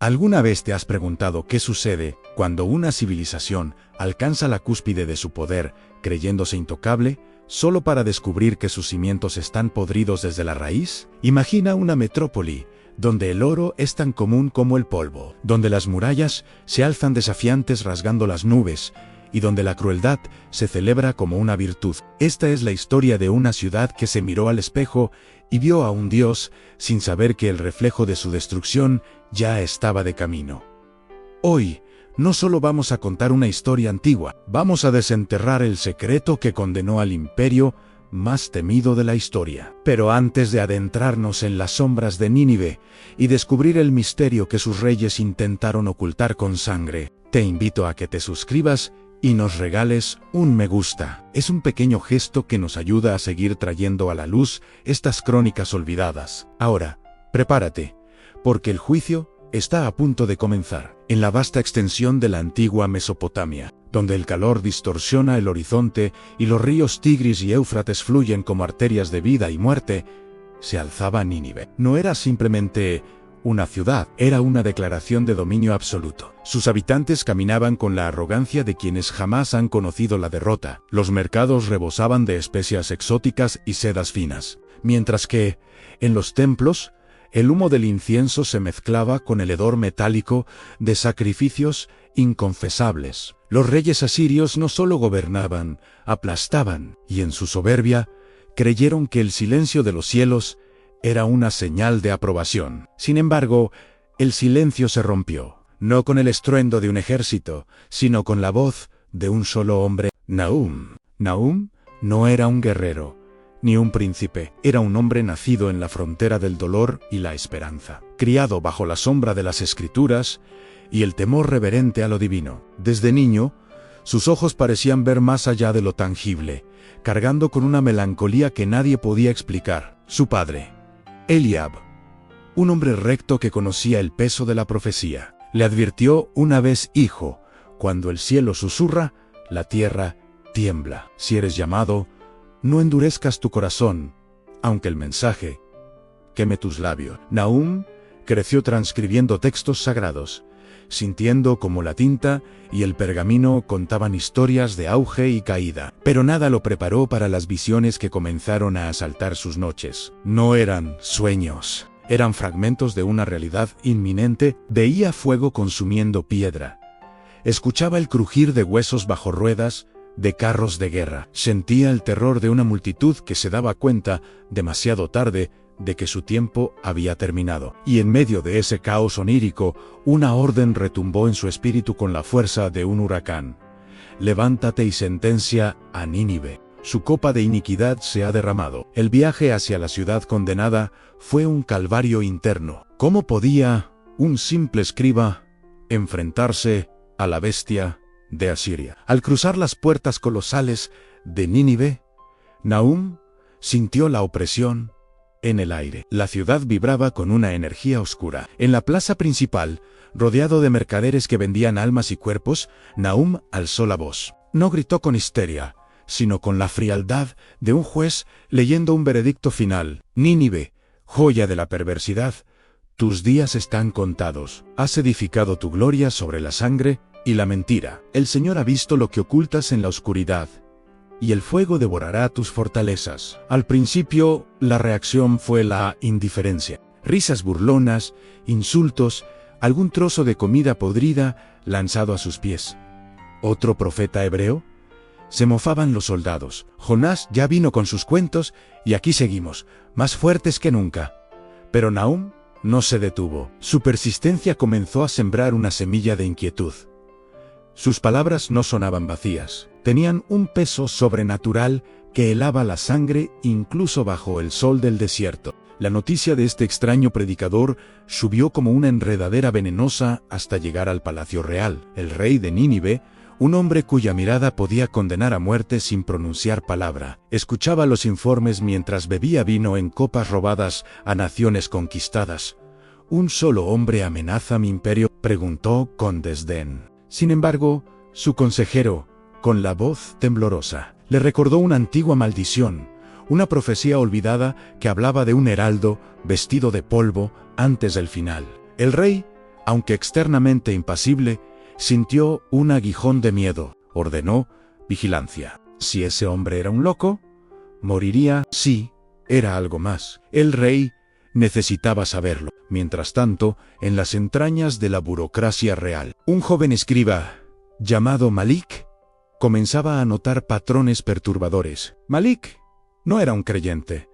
¿Alguna vez te has preguntado qué sucede cuando una civilización alcanza la cúspide de su poder, creyéndose intocable, solo para descubrir que sus cimientos están podridos desde la raíz? Imagina una metrópoli donde el oro es tan común como el polvo, donde las murallas se alzan desafiantes rasgando las nubes, y donde la crueldad se celebra como una virtud. Esta es la historia de una ciudad que se miró al espejo y vio a un dios sin saber que el reflejo de su destrucción ya estaba de camino. Hoy, no solo vamos a contar una historia antigua, vamos a desenterrar el secreto que condenó al imperio más temido de la historia. Pero antes de adentrarnos en las sombras de Nínive y descubrir el misterio que sus reyes intentaron ocultar con sangre, te invito a que te suscribas y nos regales un me gusta. Es un pequeño gesto que nos ayuda a seguir trayendo a la luz estas crónicas olvidadas. Ahora, prepárate, porque el juicio está a punto de comenzar. En la vasta extensión de la antigua Mesopotamia, donde el calor distorsiona el horizonte y los ríos Tigris y Éufrates fluyen como arterias de vida y muerte, se alzaba Nínive. No era simplemente una ciudad, era una declaración de dominio absoluto. Sus habitantes caminaban con la arrogancia de quienes jamás han conocido la derrota. Los mercados rebosaban de especias exóticas y sedas finas, mientras que, en los templos, el humo del incienso se mezclaba con el hedor metálico de sacrificios inconfesables. Los reyes asirios no solo gobernaban, aplastaban, y en su soberbia, creyeron que el silencio de los cielos era una señal de aprobación. Sin embargo, el silencio se rompió, no con el estruendo de un ejército, sino con la voz de un solo hombre, Nahum. Nahum no era un guerrero, ni un príncipe, era un hombre nacido en la frontera del dolor y la esperanza, criado bajo la sombra de las escrituras y el temor reverente a lo divino. Desde niño, sus ojos parecían ver más allá de lo tangible, cargando con una melancolía que nadie podía explicar. Su padre, Eliab, un hombre recto que conocía el peso de la profecía, le advirtió una vez: hijo, cuando el cielo susurra, la tierra tiembla. Si eres llamado, no endurezcas tu corazón, aunque el mensaje queme tus labios. Nahum creció transcribiendo textos sagrados, sintiendo como la tinta y el pergamino contaban historias de auge y caída. Pero nada lo preparó para las visiones que comenzaron a asaltar sus noches. No eran sueños, eran fragmentos de una realidad inminente. Veía fuego consumiendo piedra, escuchaba el crujir de huesos bajo ruedas de carros de guerra, sentía el terror de una multitud que se daba cuenta, demasiado tarde, de que su tiempo había terminado. Y en medio de ese caos onírico, una orden retumbó en su espíritu con la fuerza de un huracán: levántate y sentencia a Nínive. Su copa de iniquidad se ha derramado. El viaje hacia la ciudad condenada fue un calvario interno. ¿Cómo podía un simple escriba enfrentarse a la bestia de Asiria? Al cruzar las puertas colosales de Nínive, Nahum sintió la opresión en el aire. La ciudad vibraba con una energía oscura. En la plaza principal, rodeado de mercaderes que vendían almas y cuerpos, Nahum alzó la voz. No gritó con histeria, sino con la frialdad de un juez leyendo un veredicto final. Nínive, joya de la perversidad, tus días están contados. Has edificado tu gloria sobre la sangre y la mentira. El Señor ha visto lo que ocultas en la oscuridad, y el fuego devorará tus fortalezas. Al principio, la reacción fue la indiferencia. Risas burlonas, insultos, algún trozo de comida podrida lanzado a sus pies. ¿Otro profeta hebreo? Se mofaban los soldados. Jonás ya vino con sus cuentos y aquí seguimos, más fuertes que nunca. Pero Nahum no se detuvo. Su persistencia comenzó a sembrar una semilla de inquietud. Sus palabras no sonaban vacías, tenían un peso sobrenatural que helaba la sangre incluso bajo el sol del desierto. La noticia de este extraño predicador subió como una enredadera venenosa hasta llegar al palacio real. El rey de Nínive, un hombre cuya mirada podía condenar a muerte sin pronunciar palabra, escuchaba los informes mientras bebía vino en copas robadas a naciones conquistadas. ¿Un solo hombre amenaza mi imperio?, preguntó con desdén. Sin embargo, su consejero, con la voz temblorosa, le recordó una antigua maldición, una profecía olvidada que hablaba de un heraldo vestido de polvo antes del final. El rey Aunque externamente impasible, sintió un aguijón de miedo. Ordenó vigilancia. Si ese hombre era un loco, moriría. Sí, era algo más. El rey necesitaba saberlo. Mientras tanto, en las entrañas de la burocracia real, un joven escriba, llamado Malik, comenzaba a notar patrones perturbadores. Malik no era un creyente.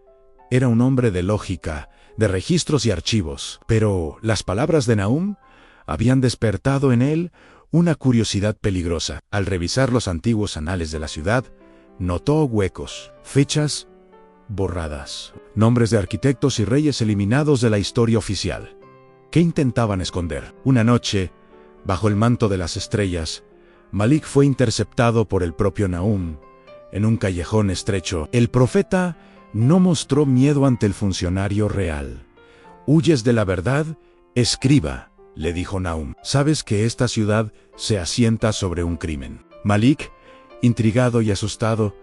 Era un hombre de lógica, de registros y archivos. Pero las palabras de Nahum habían despertado en él una curiosidad peligrosa. Al revisar los antiguos anales de la ciudad, notó huecos, fechas borradas, nombres de arquitectos y reyes eliminados de la historia oficial. ¿Qué intentaban esconder? Una noche, bajo el manto de las estrellas, Malik fue interceptado por el propio Nahum en un callejón estrecho. El profeta no mostró miedo ante el funcionario real. ¿Huyes de la verdad? Escriba, le dijo Nahum. Sabes que esta ciudad se asienta sobre un crimen. Malik, intrigado y asustado,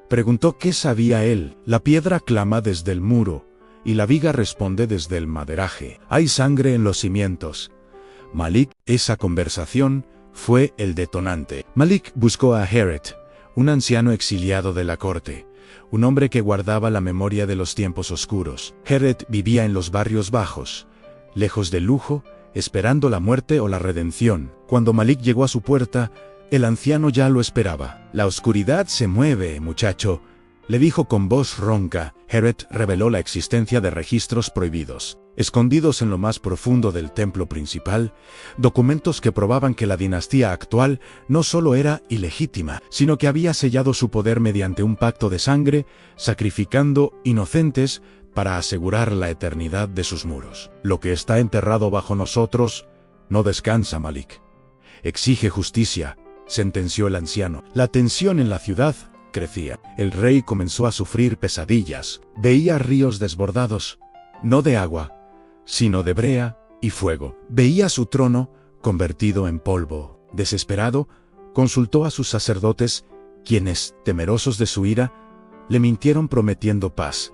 preguntó qué sabía él. La piedra clama desde el muro, y la viga responde desde el maderaje. Hay sangre en los cimientos. Malik, esa conversación fue el detonante. Malik buscó a Heret, un anciano exiliado de la corte, un hombre que guardaba la memoria de los tiempos oscuros. Heret vivía en los barrios bajos, lejos del lujo, esperando la muerte o la redención. Cuando Malik llegó a su puerta, el anciano ya lo esperaba. La oscuridad se mueve, muchacho, le dijo con voz ronca. Heret reveló la existencia de registros prohibidos, escondidos en lo más profundo del templo principal, documentos que probaban que la dinastía actual no solo era ilegítima, sino que había sellado su poder mediante un pacto de sangre, sacrificando inocentes para asegurar la eternidad de sus muros. Lo que está enterrado bajo nosotros no descansa, Malik. Exige justicia, sentenció el anciano. La tensión en la ciudad crecía. El rey comenzó a sufrir pesadillas. Veía ríos desbordados, no de agua, sino de brea y fuego. Veía su trono convertido en polvo. Desesperado, consultó a sus sacerdotes, quienes, temerosos de su ira, le mintieron prometiendo paz.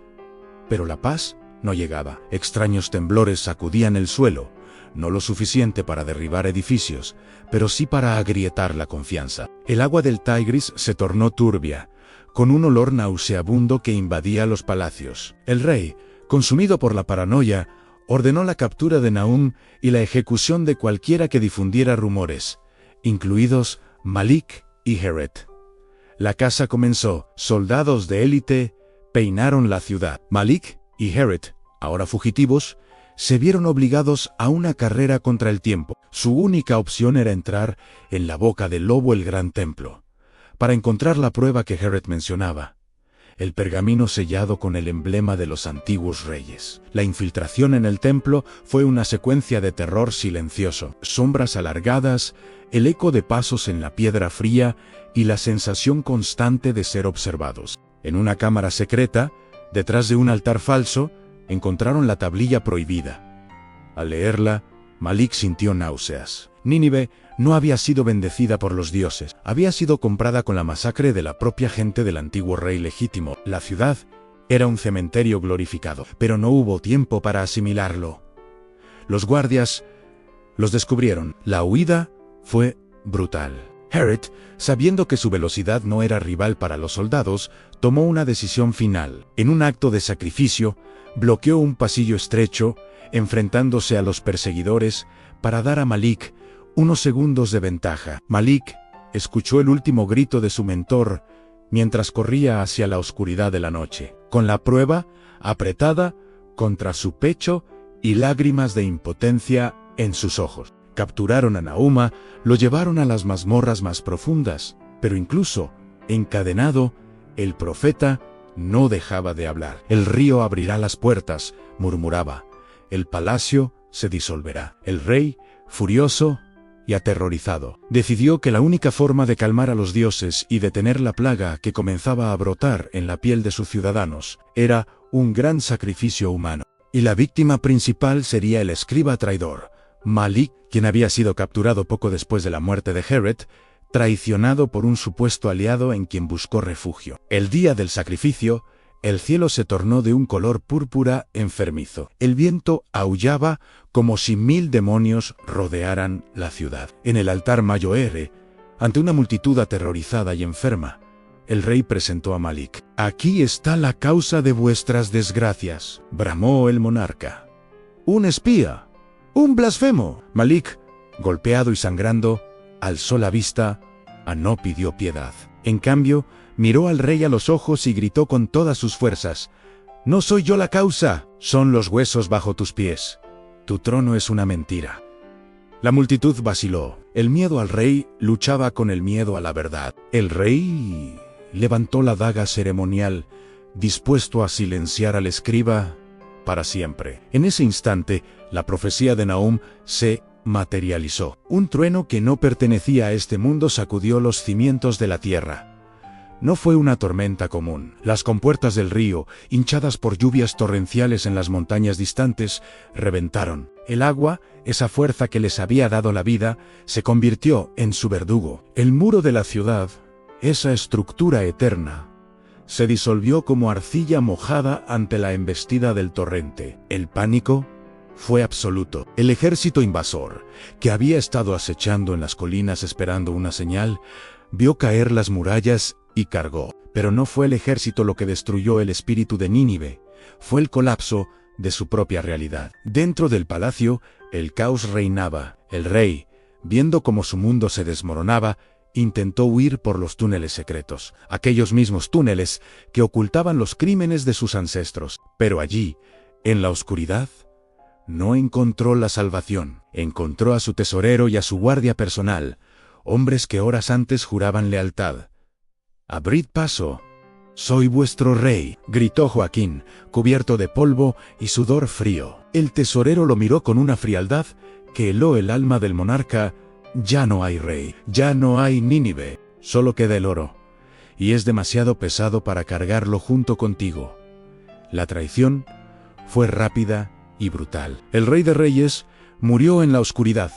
Pero la paz no llegaba. Extraños temblores sacudían el suelo, no lo suficiente para derribar edificios, pero sí para agrietar la confianza. El agua del Tigris se tornó turbia, con un olor nauseabundo que invadía los palacios. El rey, consumido por la paranoia, ordenó la captura de Nahum y la ejecución de cualquiera que difundiera rumores, incluidos Malik y Heret. La caza comenzó. Soldados de élite peinaron la ciudad. Malik y Heret, ahora fugitivos, se vieron obligados a una carrera contra el tiempo. Su única opción era entrar en la boca del lobo, el gran templo, para encontrar la prueba que Heret mencionaba, el pergamino sellado con el emblema de los antiguos reyes. La infiltración en el templo fue una secuencia de terror silencioso, sombras alargadas, el eco de pasos en la piedra fría y la sensación constante de ser observados. En una cámara secreta, detrás de un altar falso, encontraron la tablilla prohibida. Al leerla, Malik sintió náuseas. Nínive no había sido bendecida por los dioses, había sido comprada con la masacre de la propia gente del antiguo rey legítimo. La ciudad era un cementerio glorificado, pero no hubo tiempo para asimilarlo. Los guardias los descubrieron. La huida fue brutal. Heret, sabiendo que su velocidad no era rival para los soldados, tomó una decisión final. En un acto de sacrificio, bloqueó un pasillo estrecho, enfrentándose a los perseguidores para dar a Malik unos segundos de ventaja. Malik escuchó el último grito de su mentor mientras corría hacia la oscuridad de la noche, con la prueba apretada contra su pecho y lágrimas de impotencia en sus ojos. Capturaron a Nahum, lo llevaron a las mazmorras más profundas, pero incluso, encadenado, el profeta no dejaba de hablar. El río abrirá las puertas, murmuraba. El palacio se disolverá. El rey, furioso y aterrorizado, decidió que la única forma de calmar a los dioses y detener la plaga que comenzaba a brotar en la piel de sus ciudadanos era un gran sacrificio humano. Y la víctima principal sería el escriba traidor, Malik, quien había sido capturado poco después de la muerte de Heret, traicionado por un supuesto aliado en quien buscó refugio. El día del sacrificio El cielo se tornó de un color púrpura enfermizo. El viento aullaba como si 1000 demonios rodearan la ciudad. En el altar Mayoere, ante una multitud aterrorizada y enferma, el rey presentó a Malik. «Aquí está la causa de vuestras desgracias», bramó el monarca. «¡Un espía! ¡Un blasfemo!». Malik, golpeado y sangrando, alzó la vista, no pidió piedad. En cambio, miró al rey a los ojos y gritó con todas sus fuerzas: «No soy yo la causa, son los huesos bajo tus pies. Tu trono es una mentira». La multitud vaciló. El miedo al rey luchaba con el miedo a la verdad. El rey levantó la daga ceremonial, dispuesto a silenciar al escriba para siempre. En ese instante, la profecía de Nahum se materializó. Un trueno que no pertenecía a este mundo sacudió los cimientos de la tierra. No fue una tormenta común. Las compuertas del río, hinchadas por lluvias torrenciales en las montañas distantes, reventaron. El agua, esa fuerza que les había dado la vida, se convirtió en su verdugo. El muro de la ciudad, esa estructura eterna, se disolvió como arcilla mojada ante la embestida del torrente. El pánico fue absoluto. El ejército invasor, que había estado acechando en las colinas esperando una señal, vio caer las murallas y cargó. Pero no fue el ejército lo que destruyó el espíritu de Nínive, fue el colapso de su propia realidad. Dentro del palacio, el caos reinaba. El rey, viendo cómo su mundo se desmoronaba, intentó huir por los túneles secretos, aquellos mismos túneles que ocultaban los crímenes de sus ancestros. Pero allí, en la oscuridad, no encontró la salvación. Encontró a su tesorero y a su guardia personal, hombres que horas antes juraban lealtad. «Abrid paso, soy vuestro rey», gritó Joaquín, cubierto de polvo y sudor frío. El tesorero lo miró con una frialdad que heló el alma del monarca. «Ya no hay rey, ya no hay Nínive, solo queda el oro, y es demasiado pesado para cargarlo junto contigo». La traición fue rápida y brutal. El rey de reyes murió en la oscuridad,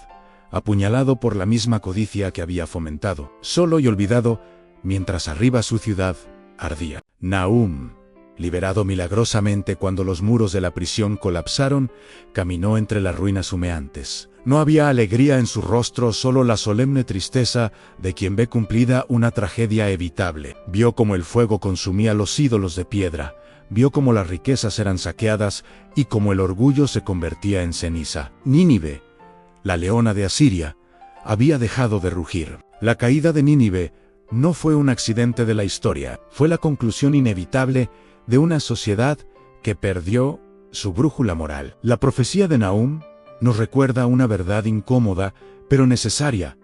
apuñalado por la misma codicia que había fomentado, solo y olvidado, mientras arriba su ciudad ardía. Nahum, liberado milagrosamente cuando los muros de la prisión colapsaron, caminó entre las ruinas humeantes. No había alegría en su rostro, solo la solemne tristeza de quien ve cumplida una tragedia evitable. Vio cómo el fuego consumía los ídolos de piedra, vio cómo las riquezas eran saqueadas y cómo el orgullo se convertía en ceniza. Nínive, la leona de Asiria, había dejado de rugir. La caída de Nínive no fue un accidente de la historia, fue la conclusión inevitable de una sociedad que perdió su brújula moral. La profecía de Nahum nos recuerda una verdad incómoda, pero necesaria.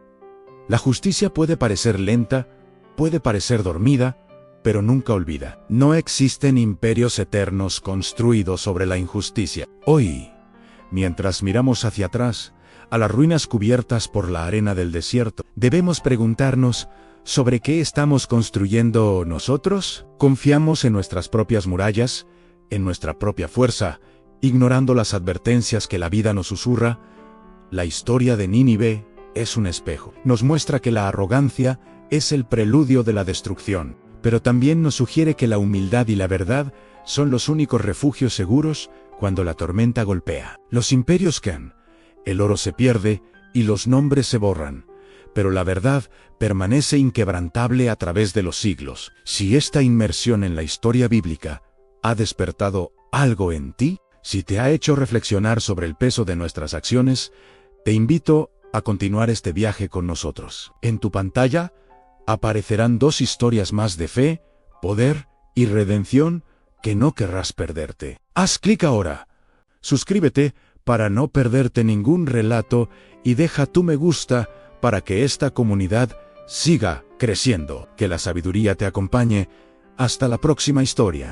La justicia puede parecer lenta, puede parecer dormida, pero nunca olvida. No existen imperios eternos construidos sobre la injusticia. Hoy, mientras miramos hacia atrás, a las ruinas cubiertas por la arena del desierto, debemos preguntarnos: ¿sobre qué estamos construyendo nosotros? ¿Confiamos en nuestras propias murallas, en nuestra propia fuerza, ignorando las advertencias que la vida nos susurra? La historia de Nínive es un espejo. Nos muestra que la arrogancia es el preludio de la destrucción, pero también nos sugiere que la humildad y la verdad son los únicos refugios seguros cuando la tormenta golpea. Los imperios caen, el oro se pierde y los nombres se borran, pero la verdad permanece inquebrantable a través de los siglos. Si esta inmersión en la historia bíblica ha despertado algo en ti, si te ha hecho reflexionar sobre el peso de nuestras acciones, te invito a continuar este viaje con nosotros. En tu pantalla aparecerán 2 historias más de fe, poder y redención que no querrás perderte. Haz clic ahora. Suscríbete para no perderte ningún relato y deja tu me gusta para que esta comunidad siga creciendo. Que la sabiduría te acompañe. Hasta la próxima historia.